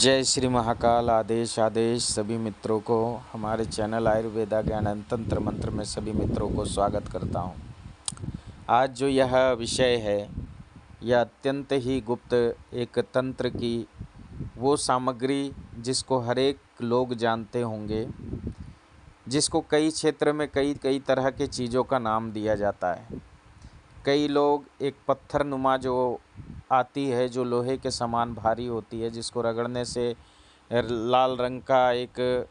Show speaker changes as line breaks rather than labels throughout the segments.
जय श्री महाकाल। आदेश आदेश सभी मित्रों को हमारे चैनल आयुर्वेदा ज्ञान तंत्र मंत्र में सभी मित्रों को स्वागत करता हूँ। आज जो यह विषय है यह अत्यंत ही गुप्त एक तंत्र की वो सामग्री जिसको हर एक लोग जानते होंगे, जिसको कई क्षेत्र में कई कई तरह के चीज़ों का नाम दिया जाता है। कई लोग एक पत्थर नुमा जो आती है, जो लोहे के समान भारी होती है, जिसको रगड़ने से लाल रंग का एक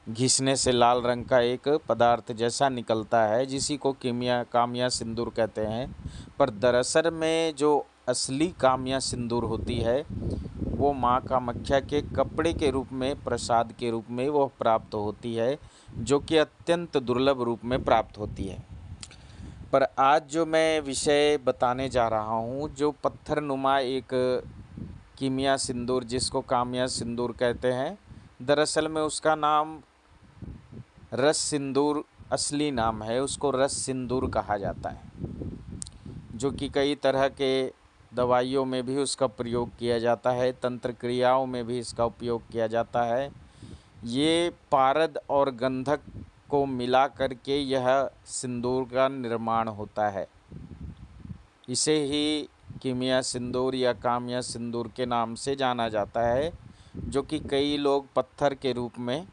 घिसने से लाल रंग का एक पदार्थ जैसा निकलता है, जिसी को कामिया सिंदूर कहते हैं। पर दरअसल में जो असली कामिया सिंदूर होती है वो माँ कामाख्या के कपड़े के रूप में, प्रसाद के रूप में वो प्राप्त होती है, जो कि अत्यंत दुर्लभ रूप में प्राप्त होती है। पर आज जो मैं विषय बताने जा रहा हूँ, जो पत्थर नुमा एक कीमिया सिंदूर जिसको कामिया सिंदूर कहते हैं, दरअसल में उसका नाम रस सिंदूर असली नाम है, उसको रस सिंदूर कहा जाता है, जो कि कई तरह के दवाइयों में भी उसका प्रयोग किया जाता है, तंत्र क्रियाओं में भी इसका उपयोग किया जाता है। ये पारद और गंधक को मिला करके यह सिंदूर का निर्माण होता है। इसे ही कीमिया सिंदूर या कामिया सिंदूर के नाम से जाना जाता है, जो कि कई लोग पत्थर के रूप में,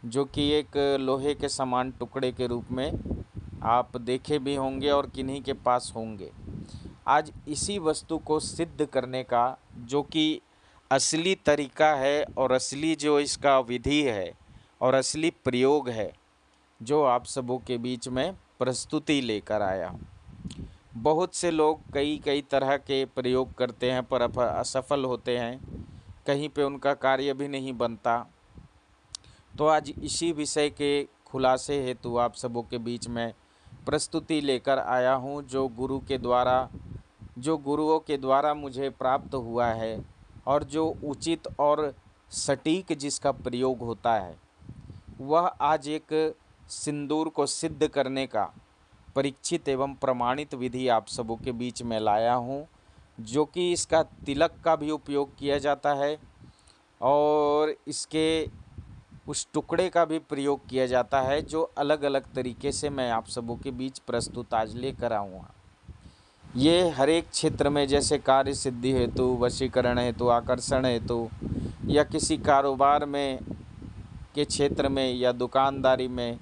जो कि एक लोहे के समान टुकड़े के रूप में आप देखे भी होंगे और किन्हीं के पास होंगे। आज इसी वस्तु को सिद्ध करने का जो कि असली तरीका है और असली जो इसका विधि है और असली प्रयोग है, जो आप सबों के बीच में प्रस्तुति लेकर आया हूँ। बहुत से लोग कई कई तरह के प्रयोग करते हैं पर असफल होते हैं, कहीं पे उनका कार्य भी नहीं बनता। तो आज इसी विषय के खुलासे हेतु आप सबों के बीच में प्रस्तुति लेकर आया हूँ, जो गुरुओं के द्वारा मुझे प्राप्त हुआ है और जो उचित और सटीक जिसका प्रयोग होता है, वह आज एक सिंदूर को सिद्ध करने का परीक्षित एवं प्रमाणित विधि आप सबों के बीच में लाया हूँ, जो कि इसका तिलक का भी उपयोग किया जाता है और इसके उस टुकड़े का भी प्रयोग किया जाता है, जो अलग अलग तरीके से मैं आप सबों के बीच प्रस्तुत आज लेकर आऊँगा। ये हर एक क्षेत्र में, जैसे कार्य सिद्धि हेतु, वशीकरण हेतु, आकर्षण हेतु, या किसी कारोबार में के क्षेत्र में, या दुकानदारी में,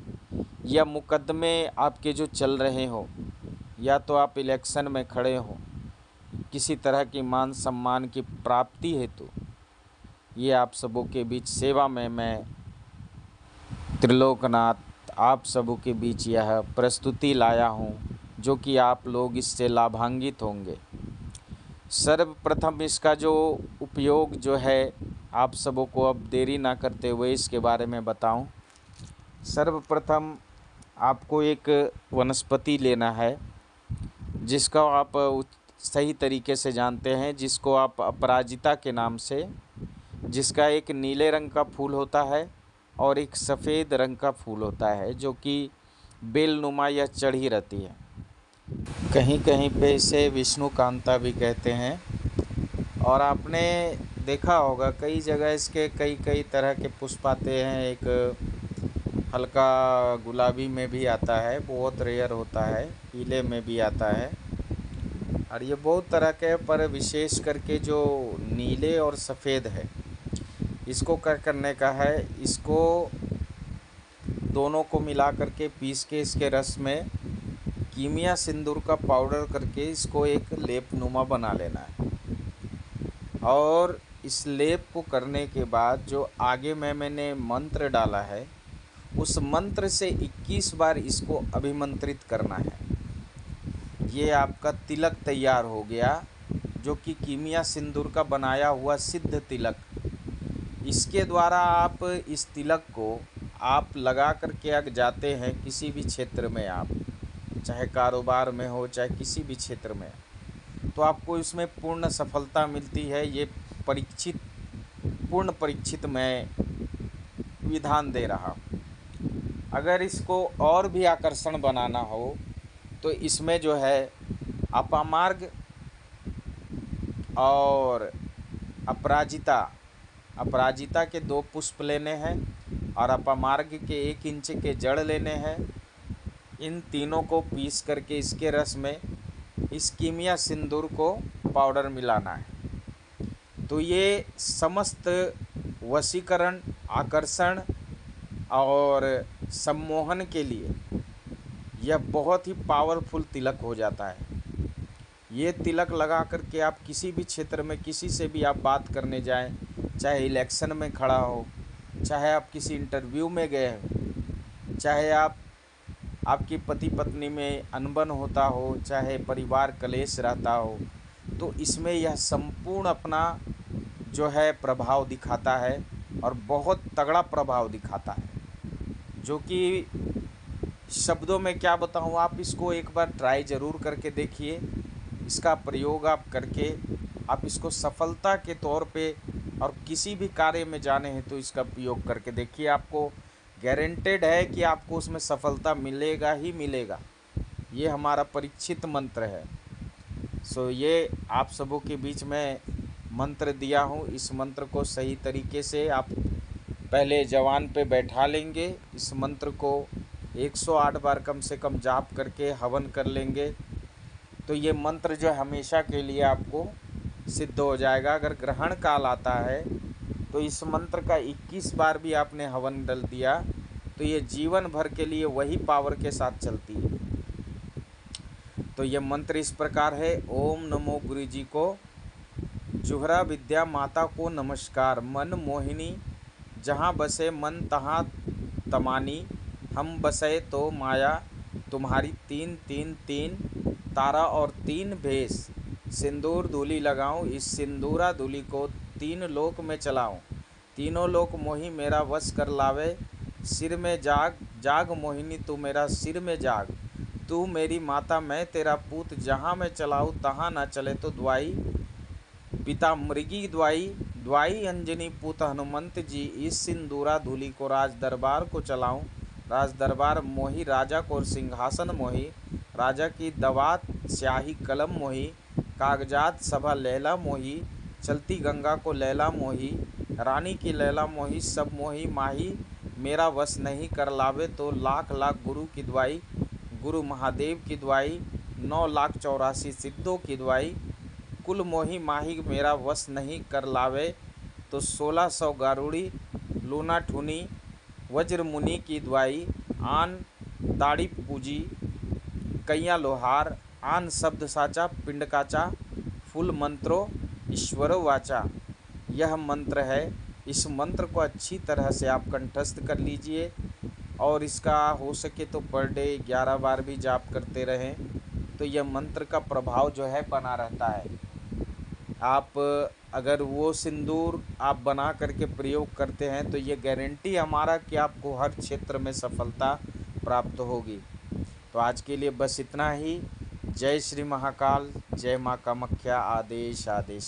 या मुकदमे आपके जो चल रहे हो, या तो आप इलेक्शन में खड़े हो, किसी तरह की मान सम्मान की प्राप्ति हेतु, ये आप सबों के बीच सेवा में मैं त्रिलोकनाथ आप सबों के बीच यह प्रस्तुति लाया हूँ, जो कि आप लोग इससे लाभान्वित होंगे। सर्वप्रथम इसका जो उपयोग जो है, आप सबों को अब देरी ना करते हुए इसके बारे में बताऊं। सर्वप्रथम आपको एक वनस्पति लेना है, जिसका आप सही तरीके से जानते हैं, जिसको आप अपराजिता के नाम से, जिसका एक नीले रंग का फूल होता है और एक सफ़ेद रंग का फूल होता है, जो कि बेलनुमा या चढ़ी रहती है। कहीं कहीं पे इसे विष्णुकांता भी कहते हैं। और आपने देखा होगा कई जगह इसके कई कई तरह के पुष्प आते हैं। एक हल्का गुलाबी में भी आता है, बहुत रेयर होता है, पीले में भी आता है, और ये बहुत तरह के, पर विशेष करके जो नीले और सफ़ेद है, इसको क्या करने का है, इसको दोनों को मिला करके पीस के इसके रस में कीमिया सिंदूर का पाउडर करके इसको एक लेप नुमा बना लेना है। और इस लेप को करने के बाद जो आगे मैंने मंत्र डाला है, उस मंत्र से 21 बार इसको अभिमंत्रित करना है। ये आपका तिलक तैयार हो गया, जो कि कीमिया सिंदूर का बनाया हुआ सिद्ध तिलक। इसके द्वारा आप इस तिलक को आप लगा करके अगर जाते हैं किसी भी क्षेत्र में, आप चाहे कारोबार में हो चाहे किसी भी क्षेत्र में, तो आपको इसमें पूर्ण सफलता मिलती है। ये पूर्ण परीक्षित मैं विधान दे रहा हूँ। अगर इसको और भी आकर्षण बनाना हो तो इसमें जो है अपामार्ग और अपराजिता अपराजिता के 2 पुष्प लेने हैं और अपमार्ग के 1 इंच के जड़ लेने हैं। इन तीनों को पीस करके इसके रस में इस कीमिया सिंदूर को पाउडर मिलाना है। तो ये समस्त वशीकरण, आकर्षण और सम्मोहन के लिए यह बहुत ही पावरफुल तिलक हो जाता है। ये तिलक लगा करके आप किसी भी क्षेत्र में किसी से भी आप बात करने जाएं, चाहे इलेक्शन में खड़ा हो, चाहे आप किसी इंटरव्यू में गए हो, चाहे आपकी पति पत्नी में अनबन होता हो, चाहे परिवार कलेश रहता हो, तो इसमें यह संपूर्ण अपना जो है प्रभाव दिखाता है और बहुत तगड़ा प्रभाव दिखाता है, जो कि शब्दों में क्या बताऊँ। आप इसको एक बार ट्राई ज़रूर करके देखिए। इसका प्रयोग आप करके आप इसको सफलता के तौर पे और किसी भी कार्य में जाने हैं तो इसका उपयोग करके देखिए। आपको गारंटेड है कि आपको उसमें सफलता मिलेगा ही मिलेगा। ये हमारा परीक्षित मंत्र है। ये आप सबों के बीच में मंत्र दिया हूँ। इस मंत्र को सही तरीके से आप पहले जवान पे बैठा लेंगे। इस मंत्र को 108 बार कम से कम जाप करके हवन कर लेंगे तो ये मंत्र जो हमेशा के लिए आपको सिद्ध हो जाएगा। अगर ग्रहण काल आता है तो इस मंत्र का 21 बार भी आपने हवन डल दिया तो ये जीवन भर के लिए वही पावर के साथ चलती है। तो ये मंत्र इस प्रकार है। ओम नमो गुरु जी को, जुहरा विद्या माता को नमस्कार। मन मोहिनी जहाँ बसे मन तहाँ तमानी, हम बसे तो माया तुम्हारी 3 3 3, तारा और 3 भेष। सिंदूर धूली लगाऊं, इस सिंदूरा धूली को 3 लोक में चलाऊं। तीनों लोक मोही मेरा वश कर लावे, सिर में जाग जाग मोहिनी तू मेरा सिर में जाग। तू मेरी माता मैं तेरा पूत, जहाँ मैं चलाऊँ तहाँ ना चले तो द्वाई। पिता मृगी द्वाई द्वाई अंजनी पूत हनुमंत जी, इस सिंदूरा धूली को राज दरबार को चलाऊं। राज दरबार मोही राजा को सिंहासन मोही, राजा की दवात स्याही कलम मोही, कागजात सभा लैला मोही, चलती गंगा को लैला मोही, रानी की लैला मोही, सब मोही माही मेरा वश नहीं कर लावे तो लाख लाख गुरु की दुआई। गुरु महादेव की दुआई, 9,84,000 सिद्धों की दुआई। कुल मोही माही मेरा वश नहीं कर लावे तो 1600 गारुड़ी लूना ठुनी वज्र मुनि की दुआई। आन दाढ़ी पूजी कैया लोहार, आन शब्द साचा पिंड काचा, फुल मंत्रो ईश्वरो वाचा। यह मंत्र है। इस मंत्र को अच्छी तरह से आप कंठस्थ कर लीजिए और इसका हो सके तो पर डे 11 बार भी जाप करते रहें तो यह मंत्र का प्रभाव जो है बना रहता है। आप अगर वो सिंदूर आप बना करके प्रयोग करते हैं तो ये गारंटी हमारा कि आपको हर क्षेत्र में सफलता प्राप्त होगी। तो आज के लिए बस इतना ही। जय श्री महाकाल, जय माँ कामाख्या। आदेश आदेश।